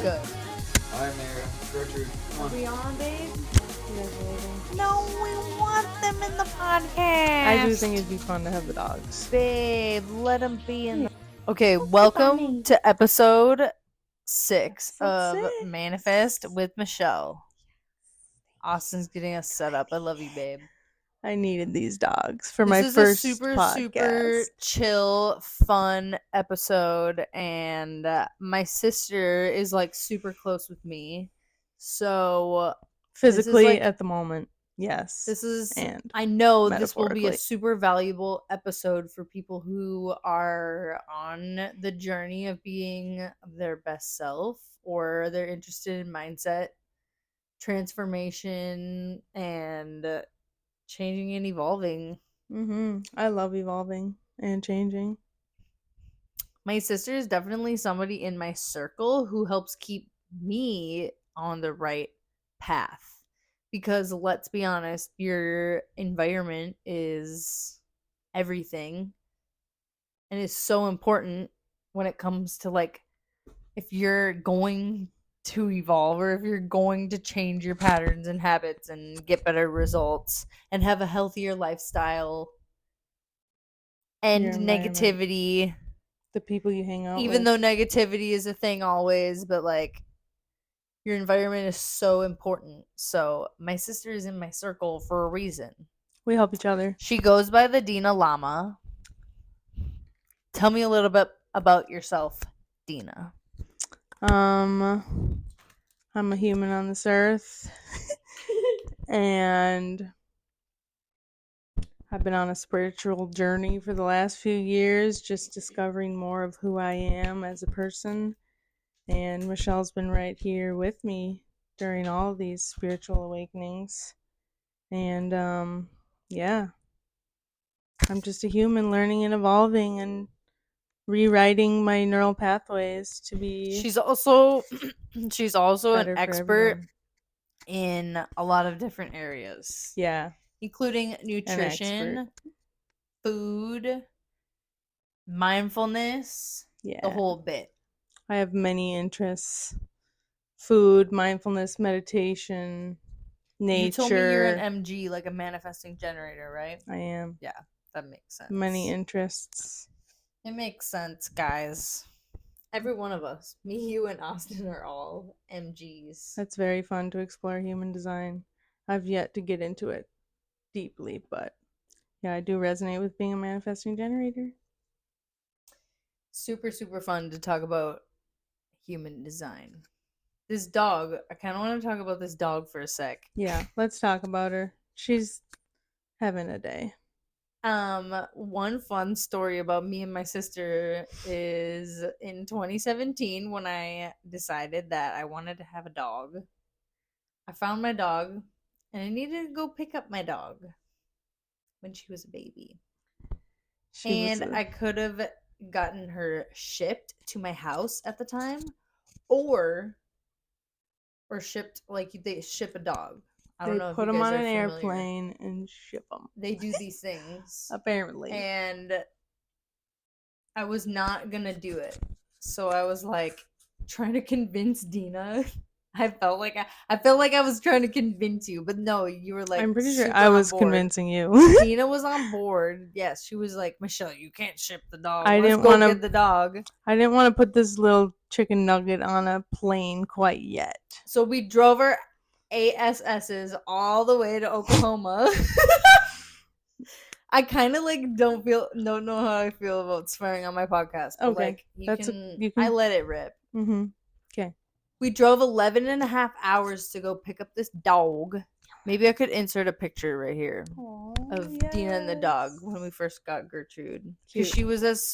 Good. Alright, Mary. Gertrude, come Are on. we on, babe? You guys are waiting. No, we want them in the podcast. I do think it'd be fun to have the dogs. Babe, let them be in the... Okay, Bunny. welcome to episode 6 Episode of 6. Manifest with Michelle. Austin's getting us set up. I love you, babe. I needed these dogs for This my is first a super podcast. chill, fun episode, and my sister is like super close with me, so Physically, like- at the moment, yes. this is. and I know this will be a metaphorically. super valuable episode for people who are on the journey of being their best self, or they're interested in mindset transformation and changing and evolving. I love evolving and changing. My sister is definitely somebody in my circle who helps keep me on the right path. Because let's be honest, your environment is everything and is so important when it comes to like if you're going to evolve or if you're going to change your patterns and habits and get better results and have a healthier lifestyle and Your environment. negativity. The people you hang out Even with. though negativity is a thing always, but like your environment is so important. So my sister is in my circle for a reason. We help each other. She goes by the Dina Llama. Tell me a little bit about yourself, Dina. I'm a human on this earth. And I've been on a spiritual journey for the last few years, just discovering more of who I am as a person. And Michelle's been right here with me during all of these spiritual awakenings. And yeah, I'm just a human learning and evolving and rewriting my neural pathways to be She's also an better for expert everyone. in a lot of different areas. Yeah, Including nutrition, food, mindfulness, yeah. the whole bit. I have many interests: food, mindfulness, meditation, nature. You told me you're an MG, like a manifesting generator, right? I am. Yeah, that makes sense. Many interests. It makes sense, guys. Every one of us, me, you, and Austin, are all MGs. That's very fun to explore human design. I've yet to get into it deeply, but yeah, I do resonate with being a manifesting generator. Super, super fun to talk about human design. This dog, I kind of want to talk about this dog for a sec. Yeah, let's talk about her. She's having a day. One fun story about me and my sister is in 2017 when I decided that I wanted to have a dog. I found my dog and I needed to go pick up my dog when she was a baby. I could have gotten her shipped to my house at the time or shipped like they ship a dog. I don't know if put you them guys on are an familiar. airplane and ship them. They do these things. Apparently. And I was not gonna do it. So I was like trying to convince Dina. I felt like I was trying to convince you, but no, you were like I'm pretty sure super I on was board. convincing you. Dina was on board. Yes, she was like, Michelle, you can't ship the dog. I Let's didn't go wanna- get the dog. I didn't want to put this little chicken nugget on a plane quite yet. So we drove her ASS's all the way to Oklahoma. I kind of like don't know how I feel about swearing on my podcast. But Okay, like you can, I I let it rip. Mm-hmm. We drove 11 and a half hours to go pick up this dog. Maybe I could insert a picture right here of Dina and the dog when we first got Gertrude. Because she was as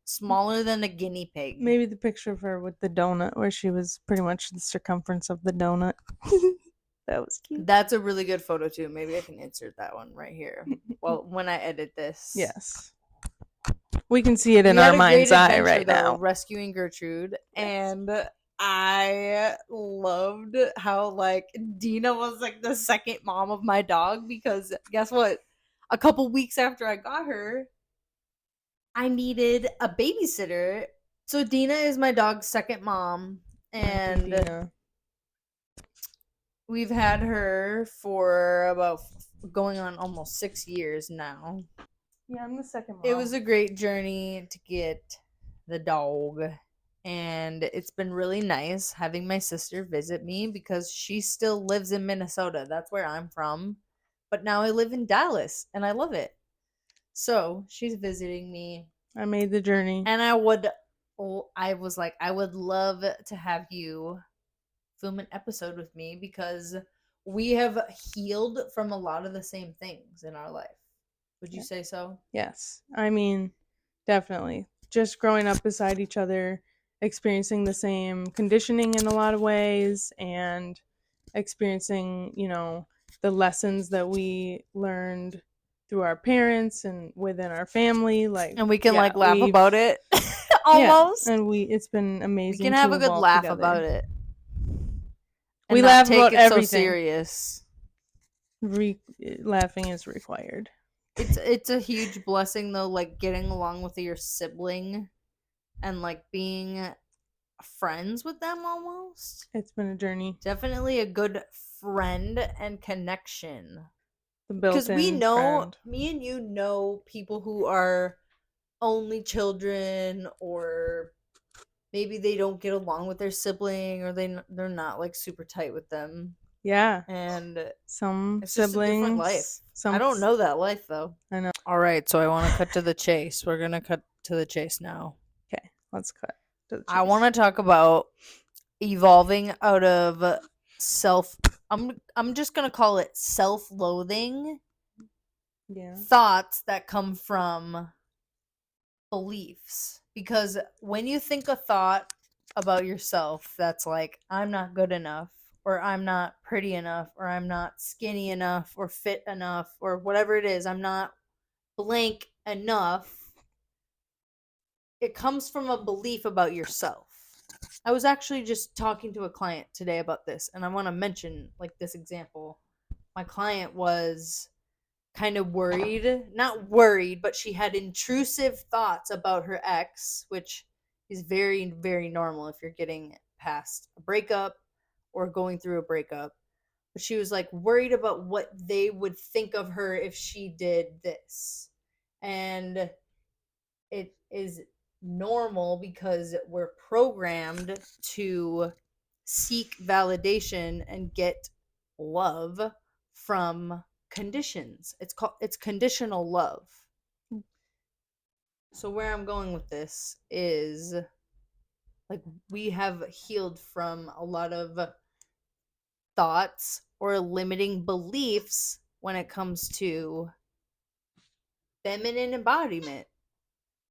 smaller than a guinea pig. Maybe the picture of her with the donut where she was pretty much the circumference of the donut. That was cute. That's a really good photo too. Maybe I can insert that one right here. Well, when I edit this. Yes. We can see it in We had our a mind's great eye adventure, right now. Rescuing Gertrude. Yes. And I loved how like Dina was like the second mom of my dog because guess what? A couple weeks after I got her, I needed a babysitter. So Dina is my dog's second mom. And Dina. we've had her for about going on almost 6 years now. Yeah, I'm the second mom. It was a great journey to get the dog. And it's been really nice having my sister visit me because she still lives in Minnesota. That's where I'm from. But now I live in Dallas and I love it. So she's visiting me. I made the journey. And I was like, I would love to have you film an episode with me because we have healed from a lot of the same things in our life. Would you say so? Yes. I mean, definitely. Just growing up beside each other, experiencing the same conditioning in a lot of ways, and experiencing, the lessons that we learned through our parents and within our family. Like, And we can yeah, like laugh we've, about it. yeah, Almost. and it's been We amazing can to have a good evolve laugh together. about it. We And not laugh take about it so everything. serious. Laughing is required. It's a huge blessing though, like getting along with your sibling and like being friends with them almost. It's been a journey. Definitely a good friend and connection. The Because we built-in know, friend. me and you know people who are only children, or maybe they don't get along with their sibling, or they're not like super tight with them. Yeah. And Some it's just a different life. siblings. I don't know that life though. I know. All right, so I want to cut to the chase. We're going to cut to the chase now. Okay, let's cut to the chase. I want to talk about evolving out of I'm just going to call it self-loathing thoughts that come from beliefs. Because when you think a thought about yourself that's like, I'm not good enough, or I'm not pretty enough, or I'm not skinny enough, or fit enough, or whatever it is, I'm not blank enough, it comes from a belief about yourself. I was actually just talking to a client today about this, and I want to mention like this example. My client was kind of worried, not worried, but she had intrusive thoughts about her ex, which is very, very normal if you're getting past a breakup or going through a breakup. But she was like worried about what they would think of her if she did this. And it is normal because we're programmed to seek validation and get love from conditions. It's conditional love. So where I'm going with this is like we have healed from a lot of thoughts or limiting beliefs when it comes to feminine embodiment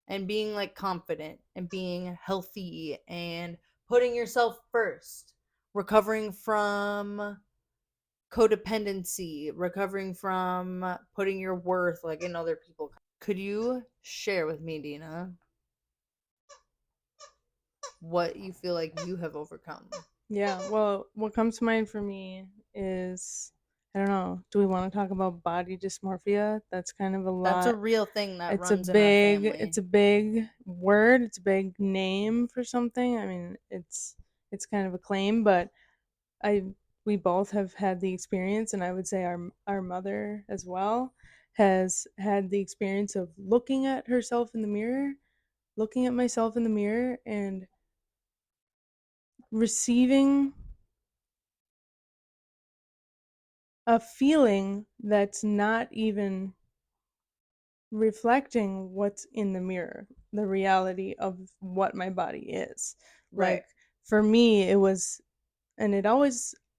and being like confident and being healthy and putting yourself first, recovering from codependency, recovering from putting your worth like in other people. Could you share with me, Dina, what you feel like you have overcome? Yeah, well, what comes to mind for me is, I don't know, do we want to talk about body dysmorphia? That's kind of a lot. That's a real thing that It's a runs in our big, family. it's a big word. It's a big name for something. I mean, it's kind of a claim, but we both have had the experience, and I would say our mother as well has had the experience of looking at herself in the mirror, looking at myself in the mirror, and receiving a feeling that's not even reflecting what's in the mirror, the reality of what my body is. Right. Like, for me, it was, and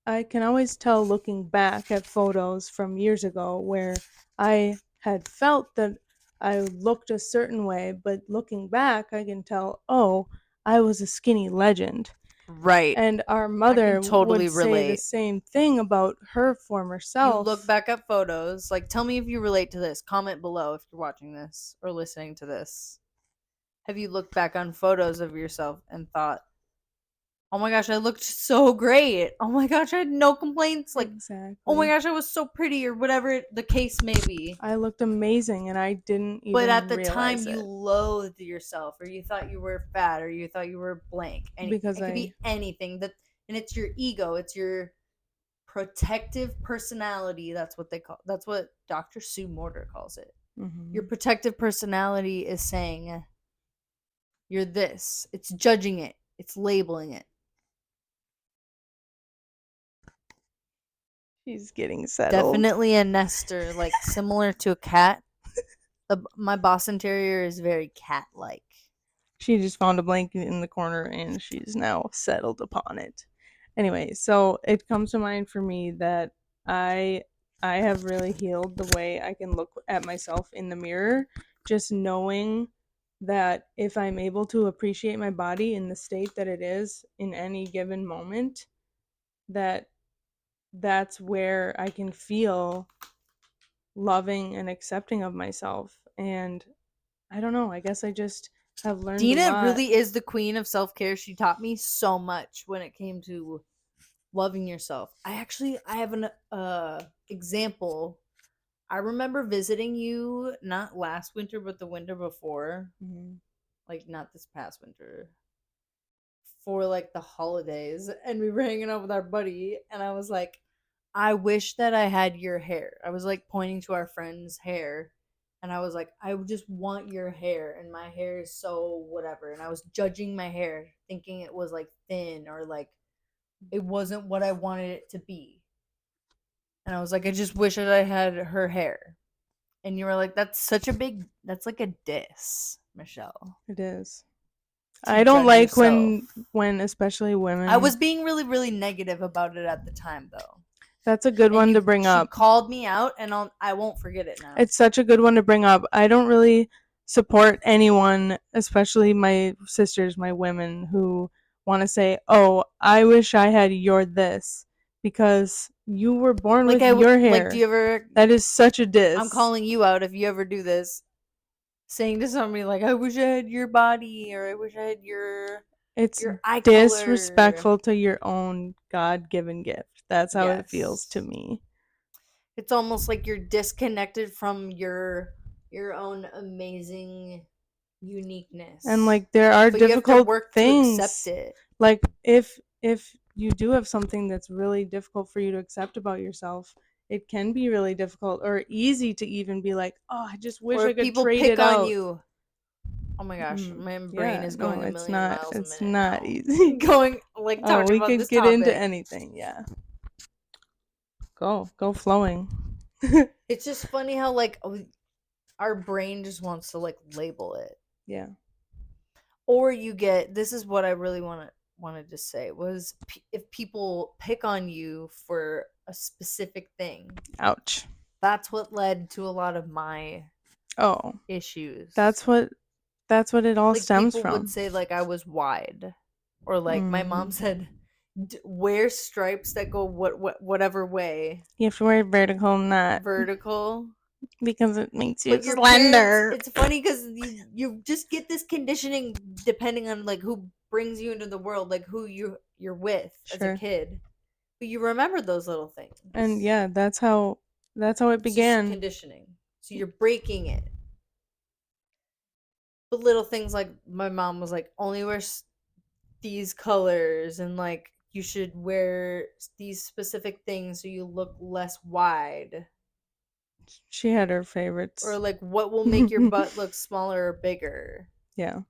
I can always tell looking back at photos from years ago where I had felt that I looked a certain way, but looking back, I can tell, oh, I was a skinny legend. Right. And our mother totally would say the relate. same thing about her former You self. look back at photos. Like, tell me if you relate to this. Comment below if you're watching this or listening to this. Have you looked back on photos of yourself and thought, oh my gosh, I looked so great. Oh my gosh, I had no complaints. Like, Exactly. oh my gosh, I was so pretty, or whatever the case may be. I looked amazing and I didn't even But at the realize time, you it. loathed yourself, or you thought you were fat, or you thought you were blank. And it Because could be anything that, and it's your ego, it's your protective personality. That's what Dr. Sue Morter calls it. Your protective personality is saying you're this. It's judging it. It's labeling it. she's getting settled. Definitely a nester, like similar to a cat. My Boston Terrier is very cat-like. She just found a blanket in the corner and she's now settled upon it. Anyway, so it comes to mind for me that I I have really healed the way I can look at myself in the mirror, just knowing that if I'm able to appreciate my body in the state that it is in any given moment, that that's where I can feel loving and accepting of myself. And I don't know, I guess I just have learned a Dina lot. really is the queen of self-care. She taught me so much when it came to loving yourself. I have an example. I remember visiting you not last winter but the winter before, like not this past winter, for like the holidays, and we were hanging out with our buddy, and I was like, I wish that I had your hair. I was like pointing to our friend's hair, and I was like, I just want your hair, and my hair is so whatever, and I was judging my hair thinking it was like thin or like it wasn't what I wanted it to be. And I was like, I just wish that I had her hair. And you were like, that's like a diss, Michelle. It is. To I don't judge like yourself. when especially women. I was being really, really negative about it at the time, though. That's a good And one to bring she up. called me out, and I won't forget it now. It's such a good one to bring up. I don't really support anyone, especially my sisters, my women, who want to say, "Oh, I wish I had your this," because you were born Like with your like, hair. do you ever? That is such a diss. I'm calling you out if you ever do this, saying to somebody like, "I wish I had your body," or "I wish I had It's your eye color." disrespectful to your own God-given gift. That's how it feels to Yes. me. It's almost like you're disconnected from your own amazing uniqueness. And like there are But you have to difficult work to accept things. it. Like if you do have something that's really difficult for you to accept about yourself, it can be really difficult or easy to even be like, "Oh, I just wish Or I if could people trade pick it on out." you. Oh my gosh, my brain Yeah, is no, going a it's million not miles a it's minute not now. easy. Going like Oh, talking we about could this get into topic. anything. Yeah. Go flowing. It's just funny how like our brain just wants to like label it. Yeah. Or you get, this is what I really wanted to say was if people pick on you for a specific thing, Ouch. that's what led to a lot of my Oh, issues. that's what it all Like stems people from. would say like I was wide, or like my mom Mm. said, wear stripes that go whatever way, You have to wear vertical, not vertical. because it makes you But your parents, slender. it's funny because you just get this conditioning depending on like who brings you into the world, like who you're with as a Sure. kid. But you remember those little things. And yeah, that's how it It's just began. conditioning. So you're breaking it. But little things like my mom was like, only wear these colors, and like you should wear these specific things so you look less wide. She had her favorites. Or like what will make your butt look smaller or bigger. Yeah.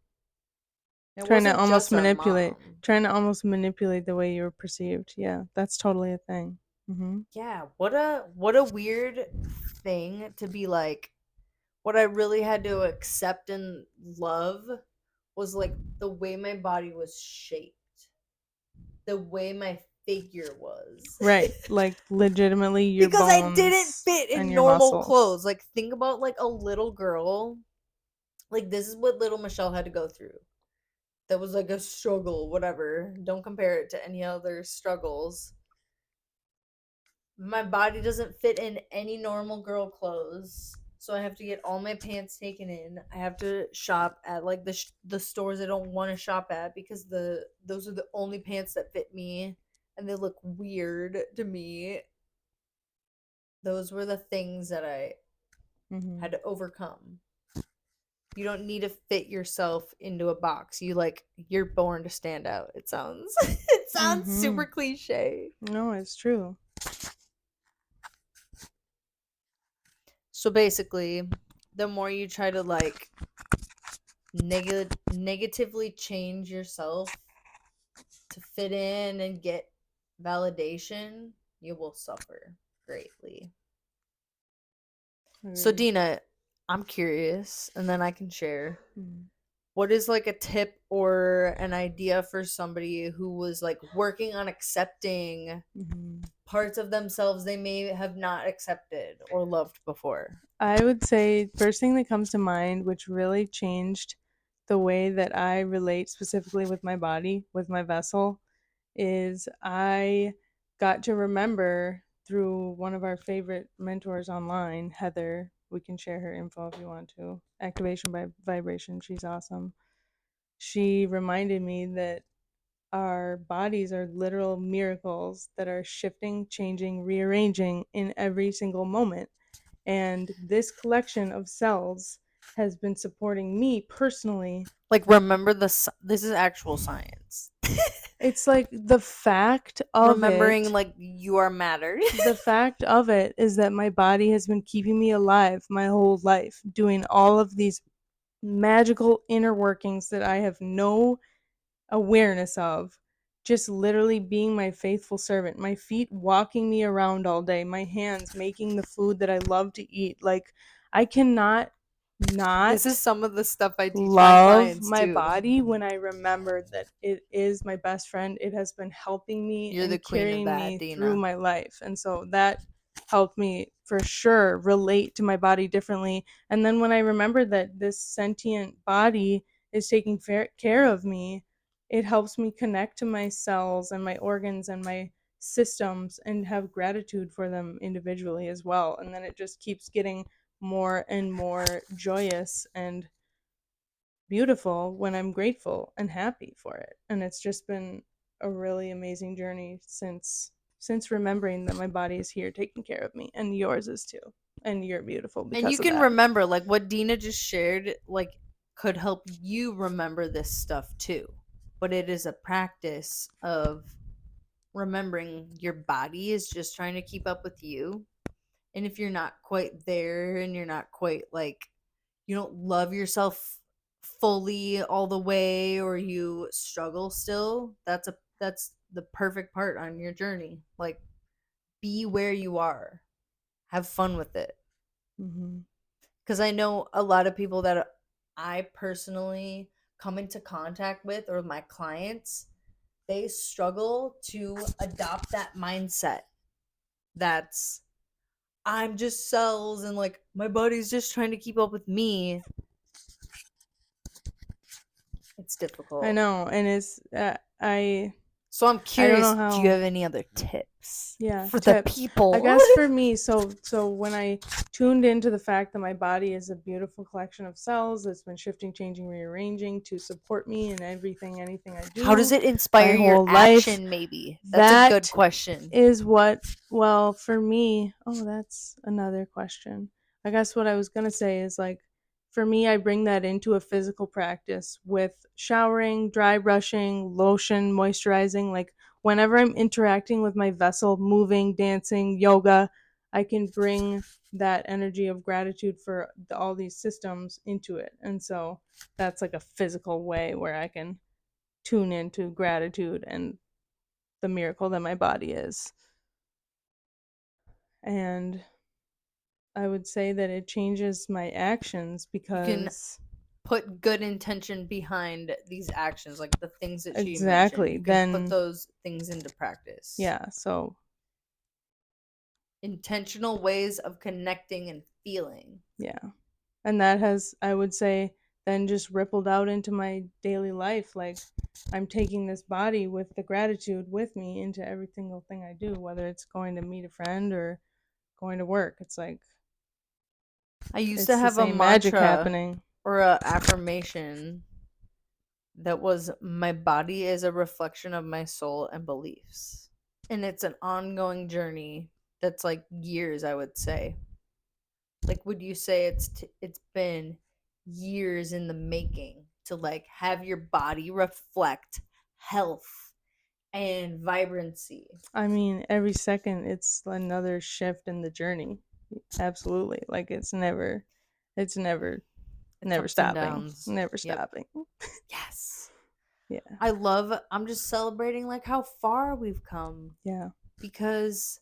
It Trying to wasn't almost just our manipulate, mom. the way you were perceived. Yeah, that's totally a thing. Yeah, what a weird thing to be like. What I really had to accept and love was like the way my body was shaped, the way my figure was. Right, like legitimately your Because I didn't bones fit and in your normal muscles. clothes. Like think about like a little girl. Like this is what little Michelle had to go through. That was like a struggle, whatever. Don't compare it to any other struggles. My body doesn't fit in any normal girl clothes. So I have to get all my pants taken in. I have to shop at like the stores I don't want to shop at because those are the only pants that fit me and they look weird to me. Those were the things that I had to overcome. You don't need to fit yourself into a box. You're born to stand out. It sounds it sounds super cliche. No, it's true. So basically, the more you try to like negatively change yourself to fit in and get validation, you will suffer greatly. So Agreed. Dina, I'm curious and then I can share. Mm. What is like a tip or an idea for somebody who was like working on accepting parts of themselves they may have not accepted or loved before? I would say first thing that comes to mind, which really changed the way that I relate specifically with my body, with my vessel, is I got to remember through one of our favorite mentors online, Heather. We can share her info if you want to. Activation by Vibration. She's awesome. She reminded me that our bodies are literal miracles that are shifting, changing, rearranging in every single moment. And this collection of cells has been supporting me personally. Like remember this is actual science. It's like the fact of Remembering it, like you are mattered. the fact of it is that my body has been keeping me alive my whole life, doing all of these magical inner workings that I have no awareness of, just literally being my faithful servant, my feet walking me around all day, my hands making the food that I love to eat. Like, I cannot This is not some of the stuff I teach my love clients my too. body when I remember that it is my best friend. It has been helping me You're the and queen of carrying that, me through Dina. my life. And so that helped me for sure relate to my body differently. And then when I remembered that this sentient body is taking care of me, it helps me connect to my cells and my organs and my systems and have gratitude for them individually as well. And then it just keeps getting more and more joyous and beautiful when I'm grateful and happy for it. And it's just been a really amazing journey since remembering that my body is here taking care of me, and yours is too. And you're beautiful And you because of can that. remember like what Dina just shared like could help you remember this stuff too. But it is a practice of remembering your body is just trying to keep up with you. And if you're not quite there and you're not quite like you don't love yourself fully all the way or you struggle still, that's the perfect part on your journey. Like be where you are. Have fun with it. Mm-hmm. Cuz I know a lot of people that I personally come into contact with or my clients, they struggle to adopt that mindset. That's I'm just cells and like my body's just trying to keep up with me. It's difficult. I know, and it's So I'm I don't curious, know do you how. have any other tips Yeah, for the tips. I people? guess for me, so when I tuned into the fact that my body is a beautiful collection of cells that's been shifting, changing, rearranging to support me in everything, anything I How does do, it my inspire your whole life, action maybe? That's a good that question. is what, well, for me, oh, that's another question. I guess what I was going to say is like, for me, I bring that into a physical practice with showering, dry brushing, lotion, moisturizing. Like, whenever I'm interacting with my vessel, moving, dancing, yoga, I can bring that energy of gratitude for all these systems into it. And so that's like a physical way where I can tune into gratitude and the miracle that my body is. And I would say that it changes my actions You can because put good intention behind these actions, like the things that she mentioned. exactly, You can put then those things into practice. yeah, so Intentional ways of connecting and feeling. yeah. And that has, I would say, then just rippled out into my daily life. Like, I'm taking this body with the gratitude with me into every single thing I do, whether it's going to meet a friend or going to work. It's like I used It's to the have a same magic mantra happening. or a affirmation that was my body is a reflection of my soul and beliefs. And it's an ongoing journey that's like years, I would say. Like, would you say it's been years in the making to like have your body reflect health and vibrancy? I mean, every second it's another shift in the journey. Absolutely. Like it's never It's never ups and stopping. downs. Never Yep. stopping. Yes. Yeah. I'm just celebrating like how far we've come Yeah. because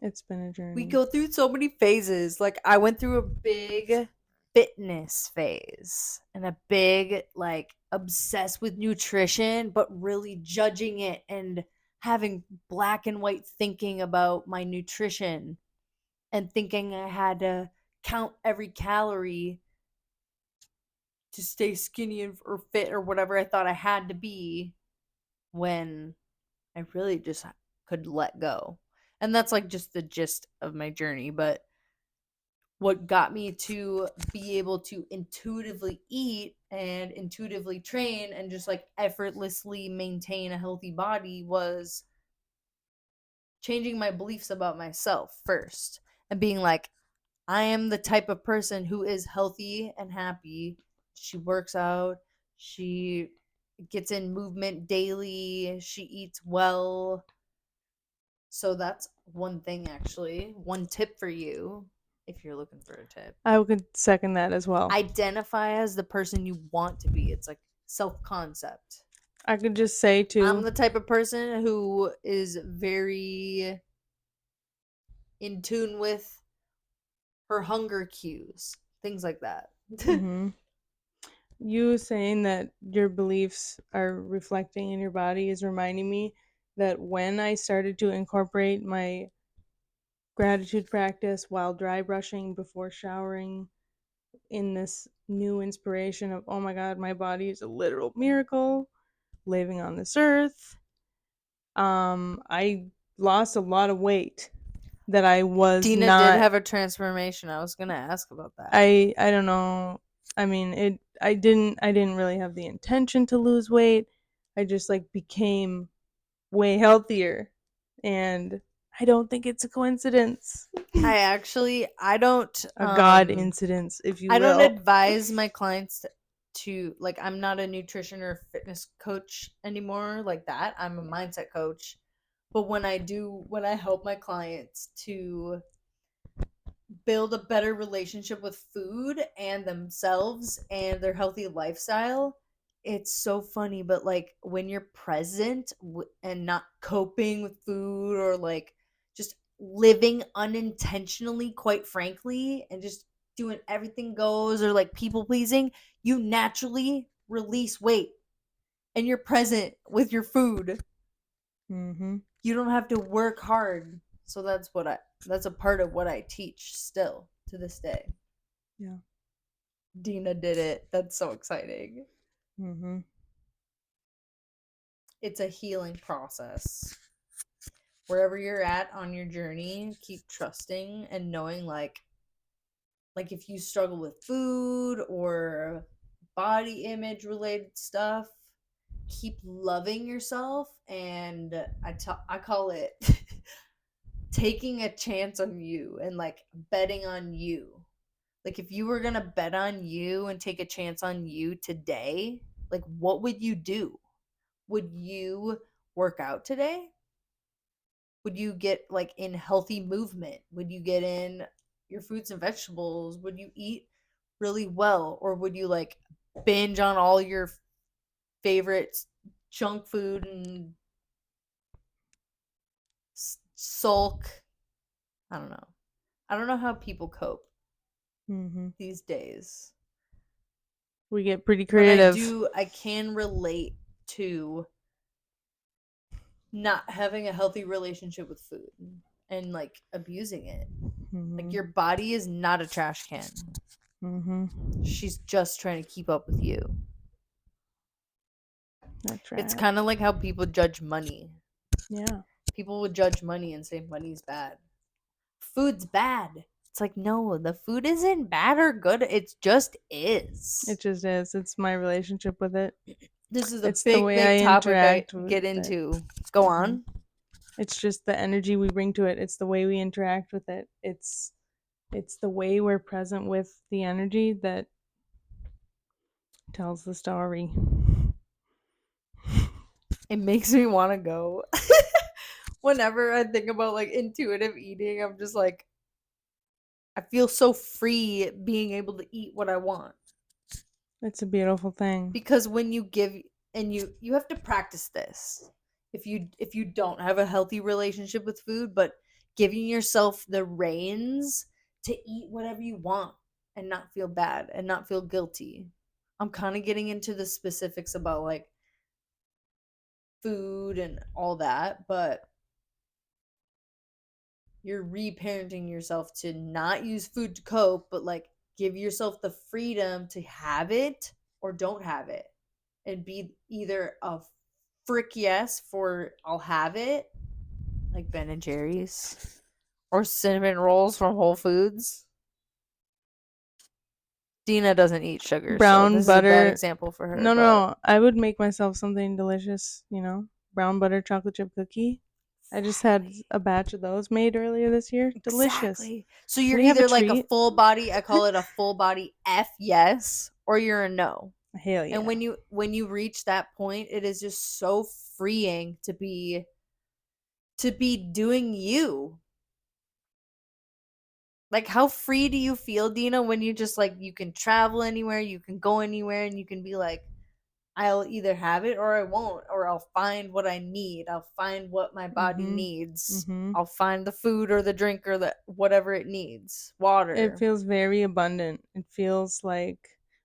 It's been a we journey. go through so many phases. Like I went through a big fitness phase and a big like obsessed with nutrition but really judging it and having black and white thinking about my nutrition and thinking I had to count every calorie to stay skinny or fit or whatever I thought I had to be when I really just could let go. And that's like just the gist of my journey, but what got me to be able to intuitively eat and intuitively train and just like effortlessly maintain a healthy body was changing my beliefs about myself first and being like, I am the type of person who is healthy and happy. She works out, she gets in movement daily, she eats well. So that's one thing, actually. One tip for you if you're looking for a tip. I could second that as well. Identify as the person you want to be. It's like self concept. I could just say I'm too. the type of person who is very in tune with her hunger cues, things like that. Mhm. You saying that your beliefs are reflecting in your body is reminding me that when I started to incorporate my gratitude practice while dry brushing before showering in this new inspiration of, oh my god, my body is a literal miracle living on this earth, I lost a lot of weight that I was Dina did not. have a transformation. I was going to ask about that. I don't know. I mean, I didn't really have the intention to lose weight. I just like became way healthier, and I don't think it's a coincidence. I don't A god incidence, if you I don't will. advise my clients to like I'm not a nutrition or fitness coach anymore like that. I'm a mindset coach. But when I help my clients to build a better relationship with food and themselves and their healthy lifestyle, it's so funny. But like when you're present and not coping with food or like just living unintentionally, quite frankly, and just doing everything goes or like people pleasing, you naturally release weight and you're present with your food. Mm-hmm. You don't have to work hard. So that's a part of what I teach still to this day. Yeah. Dina did it. That's so exciting. Mm-hmm. It's a healing process. Wherever you're at on your journey, keep trusting and knowing like if you struggle with food or body image related stuff, keep loving yourself and I call it taking a chance on you and like betting on you. Like if you were going to bet on you and take a chance on you today, like what would you do? Would you work out today? Would you get like in healthy movement? Would you get in your fruits and vegetables? Would you eat really well or would you like binge on all your favorite junk food and sulk? I don't know. I don't know how people cope Mm-hmm. these days. We get pretty But creative. I can relate to not having a healthy relationship with food and like abusing it. Mm-hmm. Like your body is not a trash can. Mm-hmm. She's just trying to keep up with you. That's It's right. kind of like how people judge money. Yeah. People would judge money and say money's bad. Food's bad. It's like, no, the food isn't bad or good. It just is. It just is. It's my relationship with it. This is a It's the big, way I big topic I interact with get it. into. Go on. It's just the energy we bring to it. It's the way we interact with it. It's the way we're present with the energy that tells the story. It makes me want to go. Whenever I think about like intuitive eating, I'm just like, I feel so free being able to eat what I want. It's a beautiful thing. Because when you give, and you have to practice this. If you don't have a healthy relationship with food, but giving yourself the reins to eat whatever you want and not feel bad and not feel guilty. I'm kind of getting into the specifics about like food and all that, but you're reparenting yourself to not use food to cope, but like give yourself the freedom to have it or don't have it and be either a frick yes for I'll have it, like Ben and Jerry's, or cinnamon rolls from Whole Foods. Dina doesn't eat sugar, so Brown this is a bad butter. example for her. No. I would make myself something delicious, brown butter chocolate chip cookie. I just had a batch of those made earlier this year. Delicious. Exactly. So you're we have a either like a treat? full body, I call it a full body F yes, or you're a no. Hell yeah. And when you reach that point, it is just so freeing to be doing you. Like, how free do you feel, Dina, when you just like you can travel anywhere, you can go anywhere, and you can be like, I'll either have it or I won't, or I'll find what I need. I'll find what my body needs. I'll find the food or the drink or the whatever it needs. Water. It feels very abundant. It feels like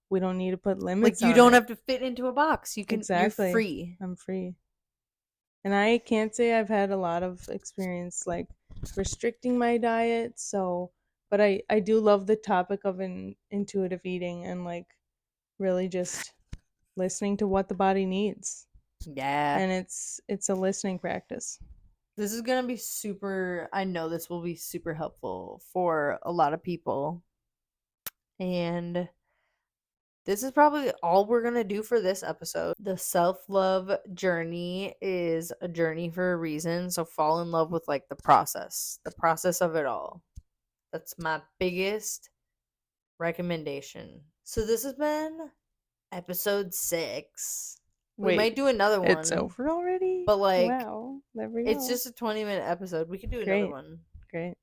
we don't need to put limits like you on don't it. have to fit into a box. You can Exactly. You're free. I'm free. And I can't say I've had a lot of experience like restricting my diet, but I do love the topic of intuitive eating and like really just listening to what the body needs. Yeah. And it's a listening practice. This is going to be super, I know this will be super helpful for a lot of people. And this is probably all we're going to do for this episode. The self-love journey is a journey for a reason. So fall in love with like the process of it all. That's my biggest recommendation. So this has been episode 6. We might do another one. It's over already? But like, wow, there we go. It's just a 20-minute episode. We could do another one. Great.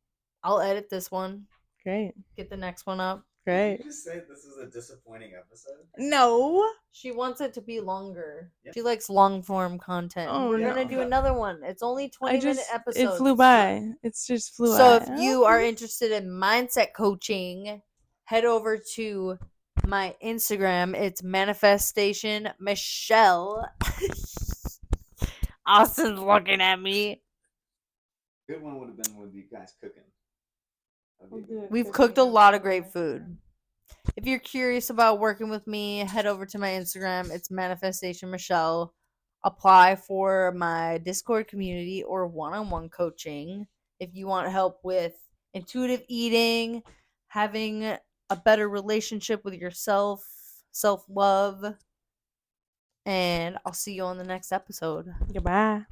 I'll edit this one. Great. Get the next one up. Great. Did you just say this is a disappointing episode? No. She wants it to be longer. Yeah. She likes long form content. Oh, We're no. gonna do another one. It's only 20-minute episodes. It flew by. It's just flew by. So if you are interested in mindset coaching, head over to my Instagram. It's Manifestation Michelle. Austin's looking at me. Good one would have been with you guys cooking. We've cooked a lot of great food. If you're curious about working with me, head over to my Instagram. It's Manifestation Michelle. Apply for my Discord community or one-on-one coaching. If you want help with intuitive eating, having a better relationship with yourself, self-love. And I'll see you on the next episode. Goodbye.